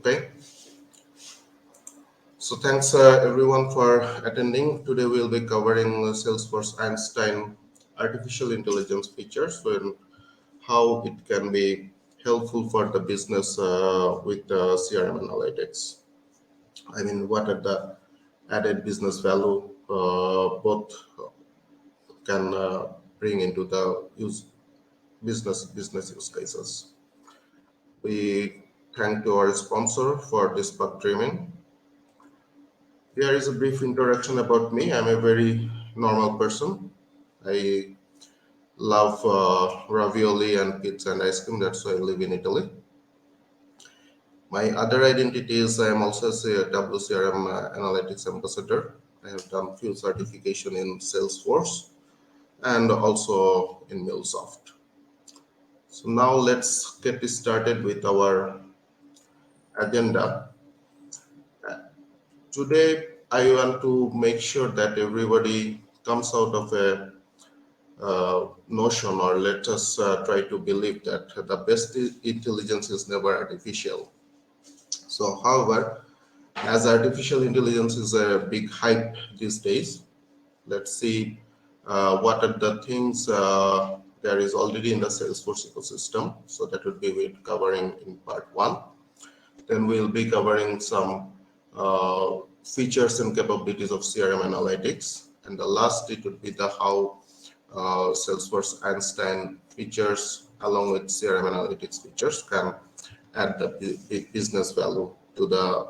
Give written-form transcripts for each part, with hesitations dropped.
Okay, so thanks everyone for attending. Today we'll be covering Salesforce Einstein artificial intelligence features and how it can be helpful for the business with CRM Analytics. I mean, what are the added business value both can bring into the business use cases. We thank to our sponsor for this bug dreaming. Here is a brief introduction about me. I'm a very normal person. I love ravioli and pizza and ice cream. That's why I live in Italy. My other identity is I am also a WCRM Analytics ambassador. I have done few certification in Salesforce and also in MuleSoft. So now let's get started with our agenda. Today, I want to make sure that everybody comes out of a notion, or let us try to believe that the best intelligence is never artificial. So, however, as artificial intelligence is a big hype these days, let's see what are the things there is already in the Salesforce ecosystem. So that would be we're covering in part one. Then we'll be covering some features and capabilities of CRM Analytics. And the last, it would be the how Salesforce Einstein features along with CRM Analytics features can add the business value to the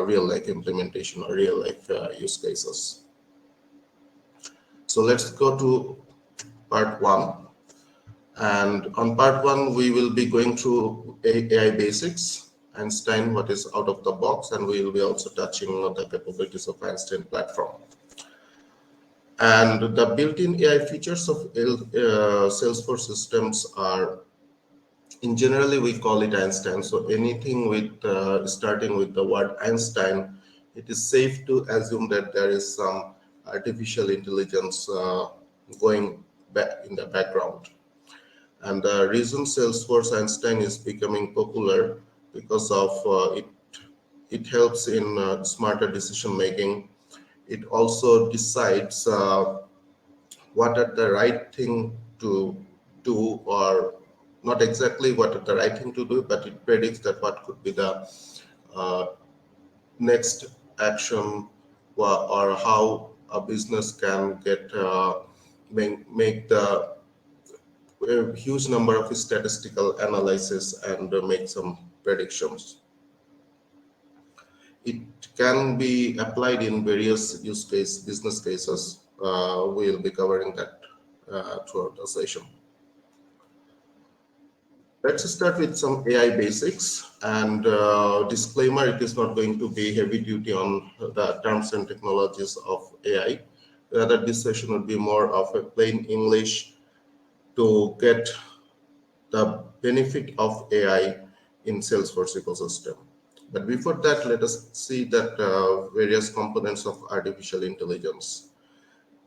real life implementation or real life use cases. So let's go to part one. And on part one, we will be going through AI basics, Einstein, what is out of the box, and we will be also touching on the capabilities of Einstein platform. And the built-in AI features of Salesforce systems are, in generally we call it Einstein. So anything with starting with the word Einstein, it is safe to assume that there is some artificial intelligence going back in the background. And the reason Salesforce Einstein is becoming popular because of it helps in smarter decision making. It also decides what are the right thing to do, or not exactly what are the right thing to do, but it predicts that what could be the next action, or how a business can get make the a huge number of statistical analysis and make some predictions. It can be applied in various business cases. We'll be covering that throughout the session. Let's start with some AI basics, and disclaimer, it is not going to be heavy duty on the terms and technologies of AI. Rather, this session would be more of a plain English to get the benefit of AI in Salesforce ecosystem. But before that, let us see that various components of artificial intelligence.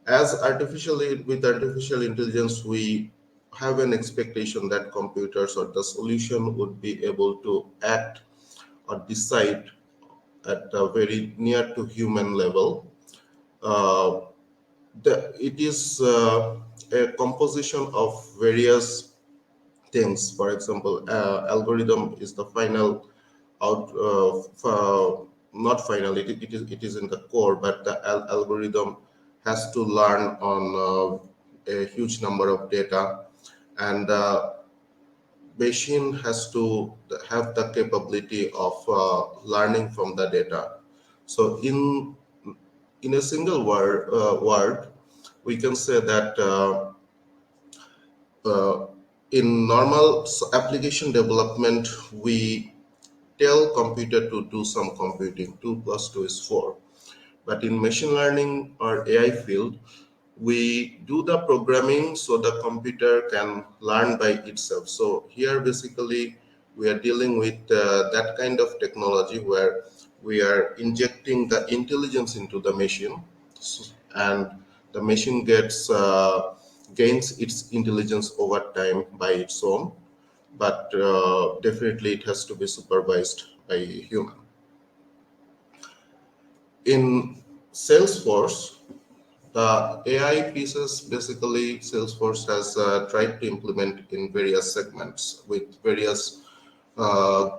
With artificial intelligence, we have an expectation that computers or the solution would be able to act or decide at a very near to human level. It is a composition of various things. For example, algorithm is the final out, not final, it is in the core, but the algorithm has to learn on a huge number of data, and the machine has to have the capability of learning from the data. So in a single word, we can say that in normal application development, we tell computer to do some computing. 2 plus 2 is 4. But in machine learning or AI field, we do the programming so the computer can learn by itself. So here basically we are dealing with that kind of technology where we are injecting the intelligence into the machine, and the machine gains its intelligence over time by its own. but definitely it has to be supervised by a human. In Salesforce, the AI pieces basically Salesforce has tried to implement in various segments with various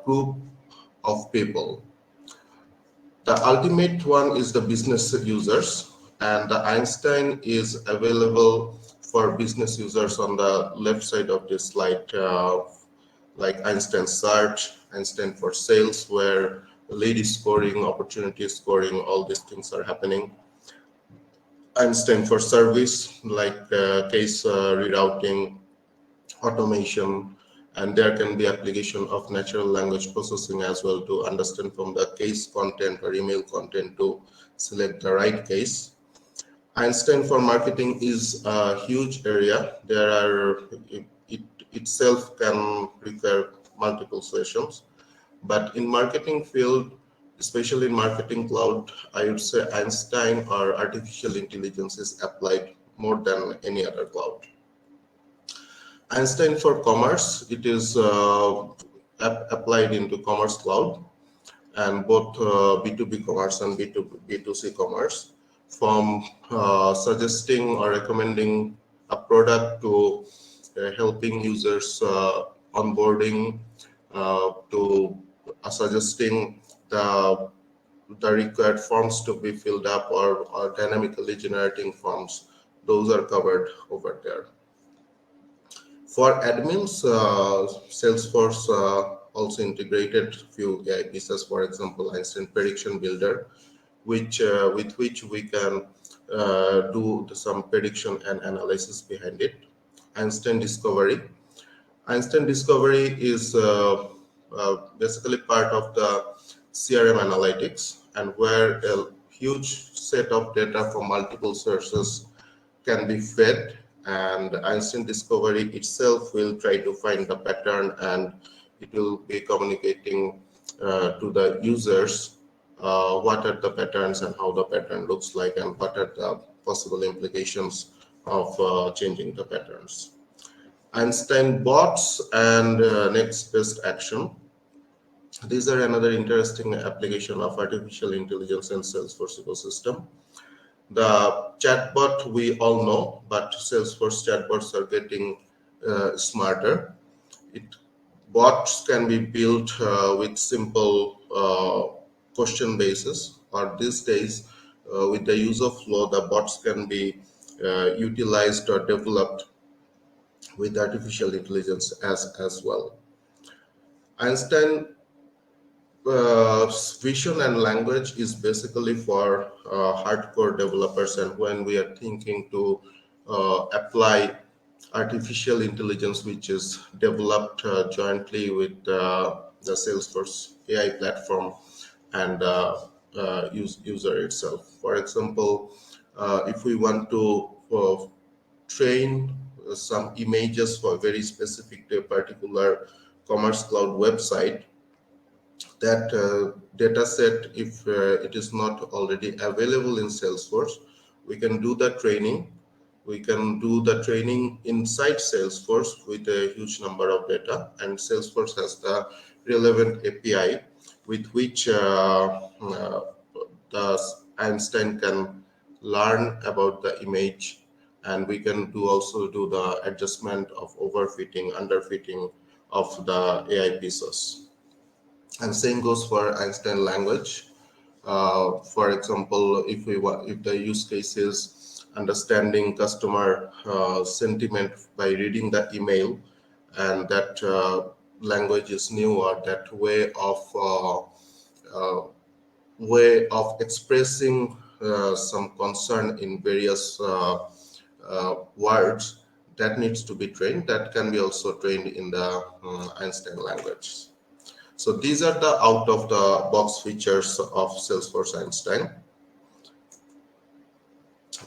group of people. The ultimate one is the business users, and the Einstein is available for business users on the left side of this slide, like Einstein Search, Einstein for Sales, where lead scoring, opportunity scoring, all these things are happening. Einstein for Service, like case rerouting, automation, and there can be application of natural language processing as well to understand from the case content or email content to select the right case. Einstein for marketing is a huge area. It itself can require multiple sessions, but in marketing field, especially in marketing cloud, I would say Einstein or artificial intelligence is applied more than any other cloud. Einstein for commerce, it is applied into commerce cloud, and both B2B commerce and B2C commerce, from suggesting or recommending a product to helping users onboarding, to suggesting the required forms to be filled up, or dynamically generating forms. Those are covered over there. For admins, Salesforce also integrated few AI pieces, for example, Einstein Prediction Builder, with which we can do some prediction and analysis behind it. Einstein Discovery. Einstein Discovery is basically part of the CRM Analytics, and where a huge set of data from multiple sources can be fed, and Einstein Discovery itself will try to find the pattern, and it will be communicating to the users what are the patterns and how the pattern looks like, and what are the possible implications of changing the patterns. Einstein bots and next best action. These are another interesting application of artificial intelligence and Salesforce ecosystem. The chatbot we all know, but Salesforce chatbots are getting smarter. Bots can be built with simple question basis, or these days with the use of Flow, the bots can be utilized or developed with artificial intelligence as well. Einstein vision and language is basically for hardcore developers, and when we are thinking to apply artificial intelligence, which is developed jointly with the Salesforce AI platform and user itself. For example, if we want to train some images for very specific to a particular Commerce Cloud website, that data set, if it is not already available in Salesforce, we can do the training. We can do the training inside Salesforce with a huge number of data, and Salesforce has the relevant API with which the Einstein can learn about the image, and we can also do the adjustment of overfitting, underfitting of the AI pieces. And same goes for Einstein language. For example, if the use case is understanding customer sentiment by reading the email, and that language is new, or that way of expressing some concern in various words, that needs to be trained. That can be also trained in the Einstein language. So these are the out-of-the-box features of Salesforce Einstein.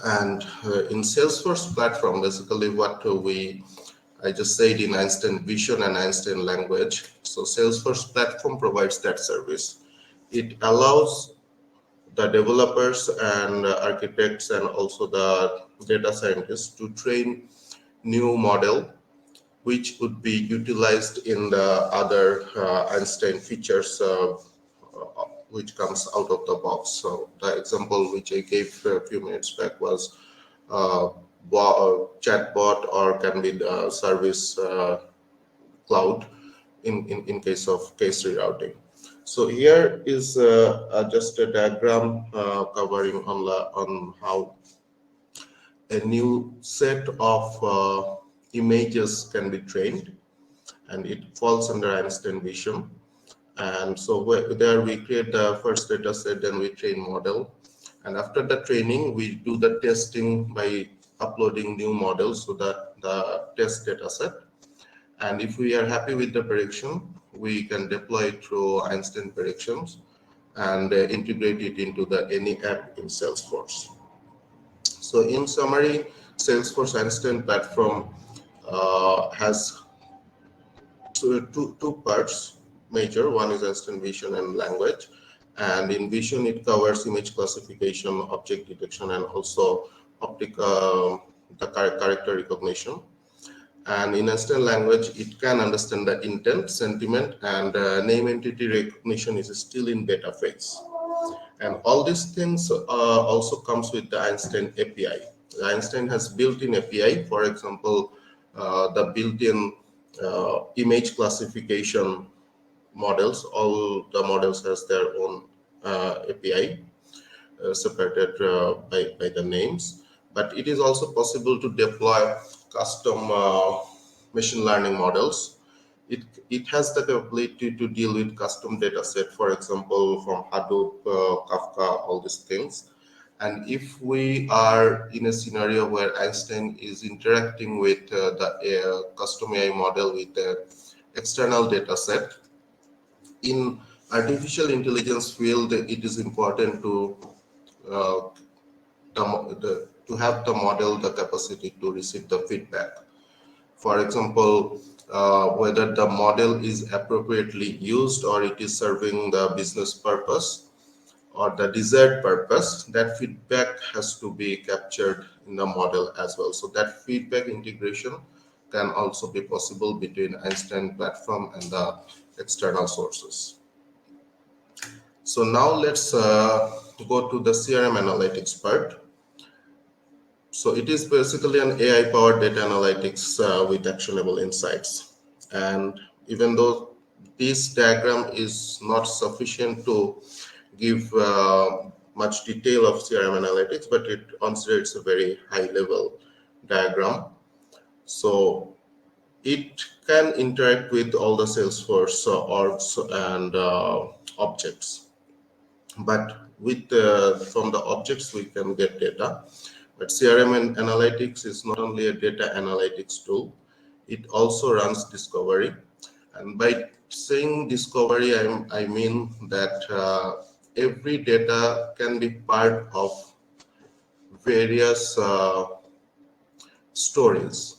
And in Salesforce platform, basically what I just said in Einstein Vision and Einstein Language. So Salesforce platform provides that service. It allows the developers and architects and also the data scientists to train new model which would be utilized in the other Einstein features which comes out of the box. So the example which I gave a few minutes back was chatbot, or can be the service cloud in case of case rerouting. So here is just a diagram covering on how a new set of images can be trained, and it falls under Einstein vision. And so there we create the first data set, then we train model. And after the training, we do the testing by uploading new models so that the test data set. And if we are happy with the prediction, we can deploy it through Einstein Predictions and integrate it into the any app in Salesforce. So in summary, Salesforce Einstein platform has two parts major. One is Einstein vision and language. And in vision, it covers image classification, object detection, and also the character recognition. And in Einstein language, it can understand the intent, sentiment, and name entity recognition is still in beta phase. And all these things also comes with the Einstein API. The Einstein has built-in API. For example, the built-in image classification models. All the models has their own API separated by the names. But it is also possible to deploy custom machine learning models. It has the ability to deal with custom data set, for example, from Hadoop, Kafka, all these things. And if we are in a scenario where Einstein is interacting with the custom AI model with the external data set, in artificial intelligence field, it is important to have the model the capacity to receive the feedback. For example, whether the model is appropriately used or it is serving the business purpose or the desired purpose, that feedback has to be captured in the model as well. So that feedback integration can also be possible between Einstein platform and the external sources. So now let's go to the CRM analytics part. So it is basically an AI-powered data analytics with actionable insights. And even though this diagram is not sufficient to give much detail of CRM analytics, but it considers a very high-level diagram. So it can interact with all the Salesforce orgs and objects. But from the objects, we can get data. But CRM Analytics is not only a data analytics tool, it also runs discovery. And by saying discovery, I mean that every data can be part of various stories.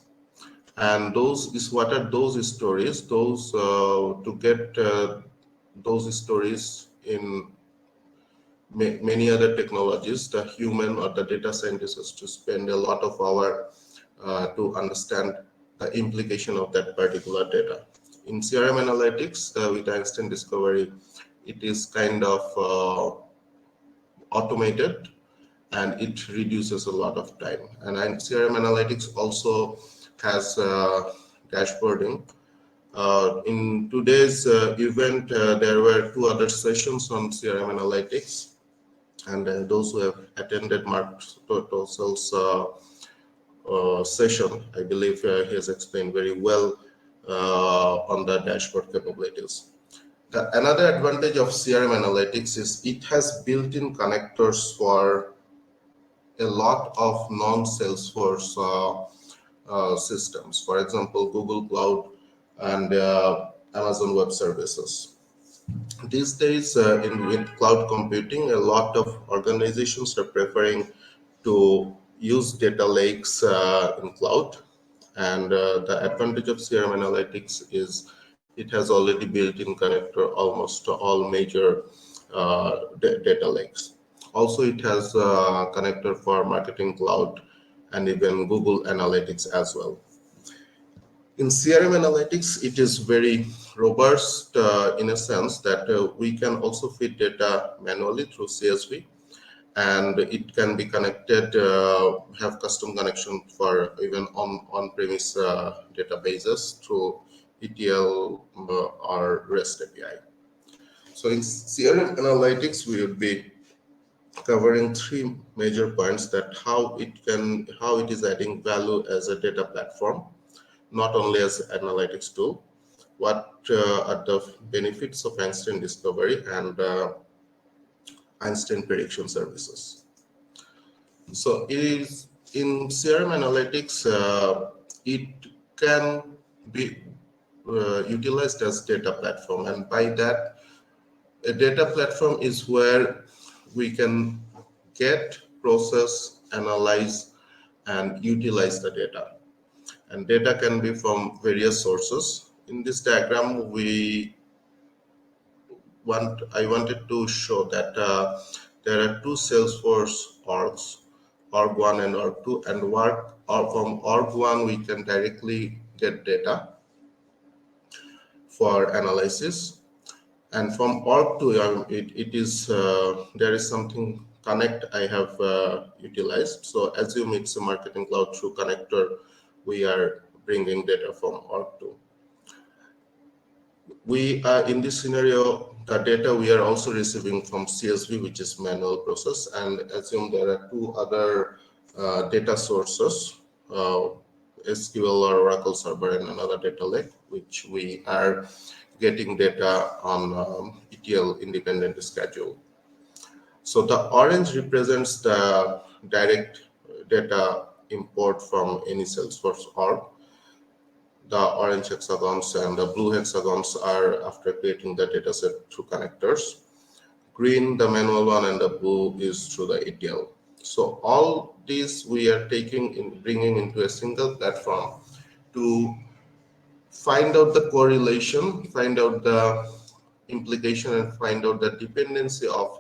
And what are those stories? To get those stories in many other technologies, the human or the data scientist has to spend a lot of hour to understand the implication of that particular data. In CRM Analytics with Einstein Discovery, it is kind of automated and it reduces a lot of time. And CRM Analytics also has dashboarding. In today's event, there were 2 other sessions on CRM Analytics. And those who have attended Mark Tosel's session, I believe he has explained very well on the dashboard capabilities. Another advantage of CRM Analytics is it has built-in connectors for a lot of non-Salesforce systems. For example, Google Cloud and Amazon Web Services. These days, with cloud computing, a lot of organizations are preferring to use data lakes in cloud. And the advantage of CRM Analytics is it has already built-in connector almost to all major data lakes. Also, it has a connector for Marketing Cloud and even Google Analytics as well. In CRM Analytics, it is very robust in a sense that we can also feed data manually through CSV, and it can be connected, have custom connection for even on-premise databases through ETL or REST API. So in CRM Analytics, we would be covering three major points: that how it is adding value as a data platform, not only as an analytics tool, what are the benefits of Einstein Discovery and Einstein Prediction services. So it is in CRM Analytics, it can be utilized as data platform, and by that, a data platform is where we can get, process, analyze, and utilize the data. And data can be from various sources. In this diagram, I wanted to show that there are two Salesforce orgs, org 1 and org 2, and from org 1 we can directly get data for analysis, and from org 2 it is there is something connect I have utilized. So assume it's a marketing cloud through connector, we are bringing data from org 2. We are in this scenario, the data we are also receiving from CSV, which is manual process, and assume there are two other data sources, SQL or Oracle server and another data lake, which we are getting data on ETL independent schedule. So the orange represents the direct data import from any Salesforce org. The orange hexagons and the blue hexagons are after creating the dataset through connectors. Green, the manual one, and the blue is through the ETL. So all these we are bringing into a single platform to find out the correlation, find out the implication, and find out the dependency of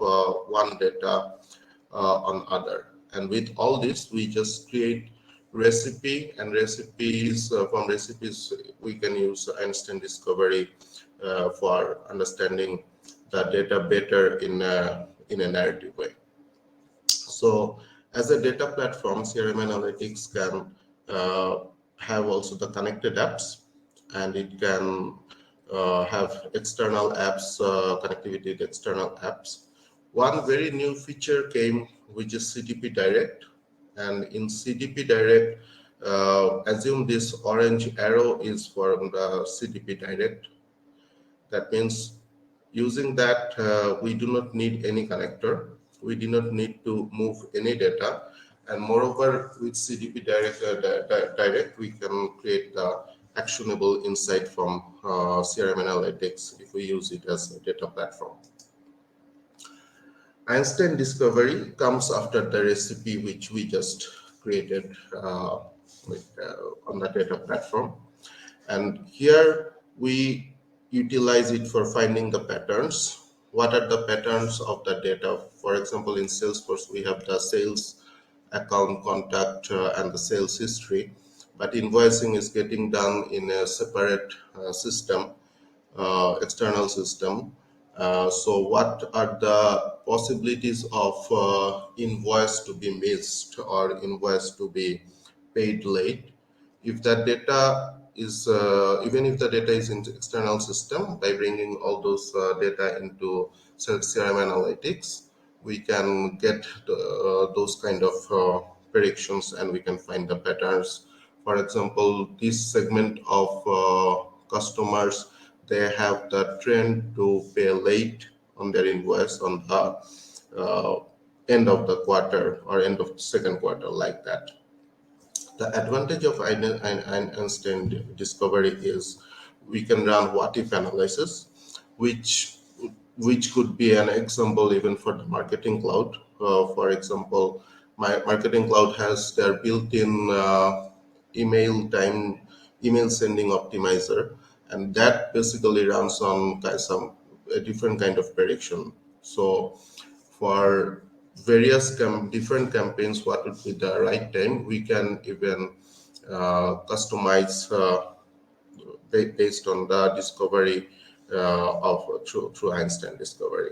one data on other. And with all this, we just create recipe, and recipes from recipes we can use Einstein Discovery for understanding the data better in a narrative way. So as a data platform, CRM Analytics can have also the connected apps, and it can have external apps, connectivity to external apps. One very new feature came, which is CDP Direct. And in CDP Direct, assume this orange arrow is for the CDP Direct. That means using that, we do not need any connector. We do not need to move any data. And moreover, with CDP Direct, we can create the actionable insight from CRM Analytics if we use it as a data platform. Einstein Discovery comes after the recipe which we just created on the data platform. And here we utilize it for finding the patterns. What are the patterns of the data? For example, in Salesforce, we have the sales account contact and the sales history, but invoicing is getting done in a separate system, external system. So what are the possibilities of invoice to be missed or invoice to be paid late? If that data is, even if the data is in external system, by bringing all those data into CRM Analytics, we can get those kind of predictions, and we can find the patterns. For example, this segment of customers, they have the trend to pay late on their invoice on the end of the quarter or end of the second quarter, like that. The advantage of Einstein Discovery is we can run what-if analysis, which could be an example even for the marketing cloud. For example, my marketing cloud has their built-in email sending optimizer, and that basically runs on a different kind of prediction. So for various different campaigns, what would be the right time, we can even customize based on the discovery of through Einstein Discovery.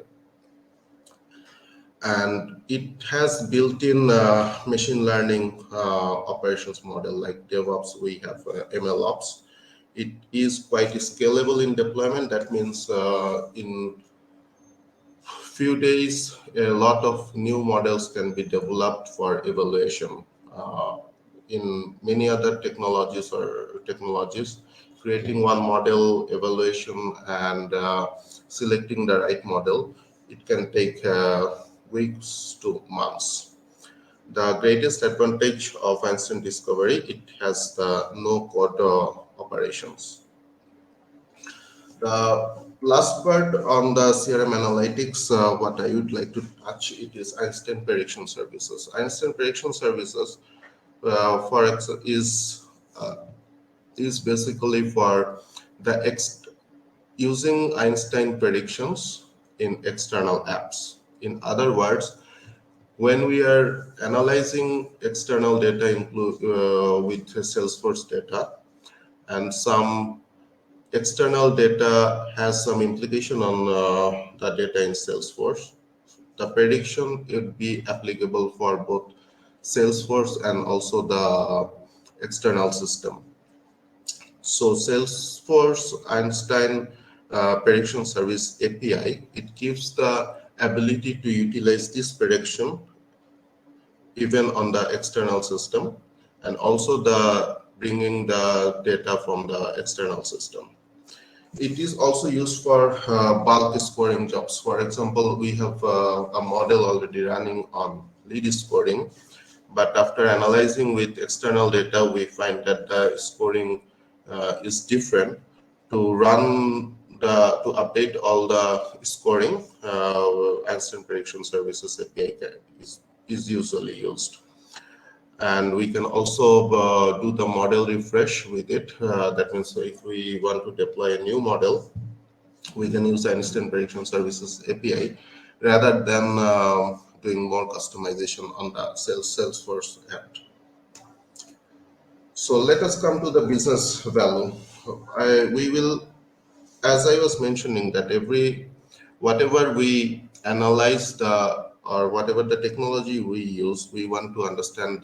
And it has built-in machine learning operations model like DevOps. We have MLOps. It is quite scalable in deployment. That means in few days, a lot of new models can be developed for evaluation. In many other technologies, creating one model, evaluation, and selecting the right model, it can take weeks to months. The greatest advantage of Einstein Discovery, it has the no-code operations. The last part on the CRM Analytics, what I would like to touch, it is Einstein Prediction Services. Einstein Prediction Services uh, is basically for the using Einstein predictions in external apps. In other words, when we are analyzing external data with Salesforce data, and some external data has some implication on the data in Salesforce, the prediction would be applicable for both Salesforce and also the external system. So Salesforce Einstein Prediction Service API, it gives the ability to utilize this prediction even on the external system, and also the bringing the data from the external system. It is also used for bulk scoring jobs. For example, we have a model already running on lead scoring, but after analyzing with external data, we find that the scoring is different. To run to update all the scoring, Einstein Prediction Services API is usually used. And we can also do the model refresh with it. That means if we want to deploy a new model, we can use Einstein Prediction Services API rather than doing more customization on the Salesforce end. So let us come to the business value. We will, as I was mentioning, that whatever we analyze or whatever the technology we use, we want to understand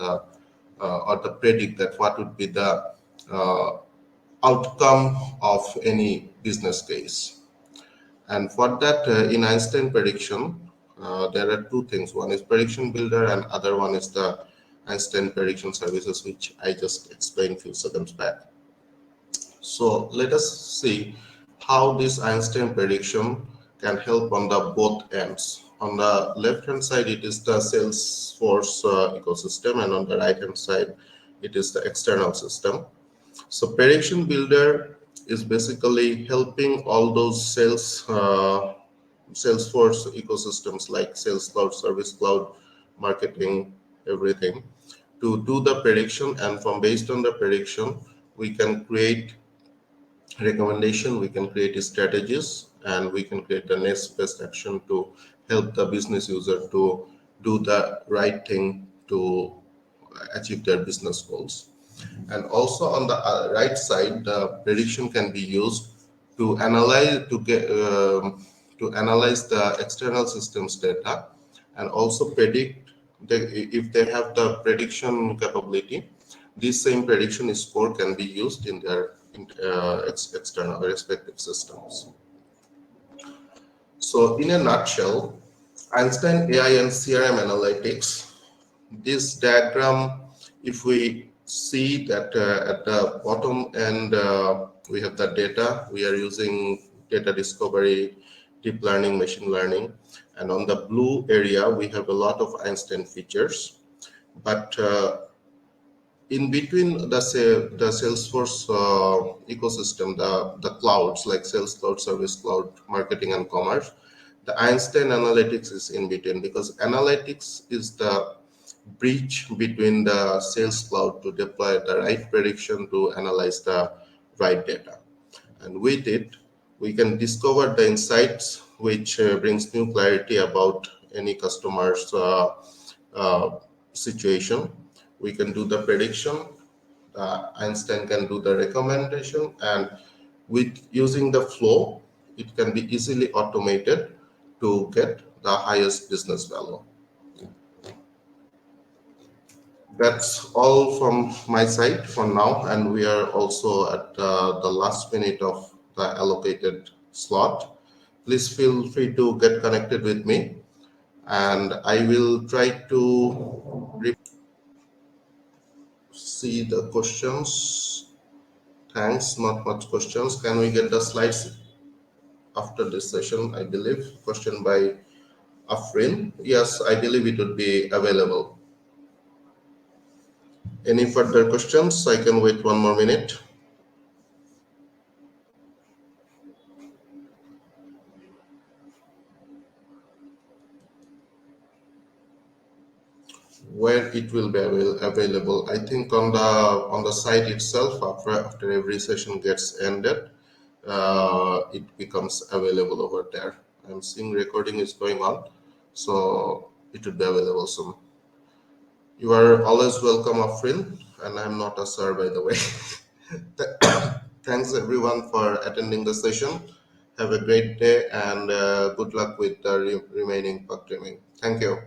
or to predict that what would be the uh, outcome of any business case. And for that, in Einstein prediction, there are two things. One is prediction builder, and other one is the Einstein prediction services, which I just explained a few seconds back. So let us see how this Einstein prediction can help on the both ends. On the left hand side, it is the Salesforce ecosystem, and on the right hand side, it is the external system. So prediction builder is basically helping all those Salesforce ecosystems like Sales Cloud, Service Cloud, marketing, everything, to do the prediction, and from based on the prediction, we can create recommendation, we can create strategies, and we can create the next best action to help the business user to do the right thing to achieve their business goals. And also on the right side, the prediction can be used to analyze the external systems data, and also predict if they have the prediction capability. This same prediction score can be used in their external respective systems. So in a nutshell, Einstein AI and CRM Analytics, this diagram, if we see that at the bottom end, we have the data. We are using data discovery, deep learning, machine learning. And on the blue area, we have a lot of Einstein features. But in between the Salesforce ecosystem, the clouds like Sales Cloud, Service Cloud, Marketing and Commerce, the Einstein Analytics is in between, because analytics is the bridge between the Sales Cloud to deploy the right prediction to analyze the right data. And with it, we can discover the insights which brings new clarity about any customer's situation. We can do the prediction. Einstein can do the recommendation, and With using the flow, it can be easily automated to get the highest business value. That's all from my side for now, and we are also at the last minute of the allocated slot. Please feel free to get connected with me, and I will try to see the questions. Thanks, not much questions. Can we get the slides after this session? I believe question by Afrin. Yes, I believe it would be available. Any further questions? I can wait one more minute. Where it will be available, I think on the site itself. After every session gets ended, it becomes available over there. I'm seeing recording is going on, so it would be available soon. You are always welcome, Afrin, and I'm not a sir, by the way. Thanks everyone for attending the session. Have a great day, and good luck with the remaining bug trimming. Thank you.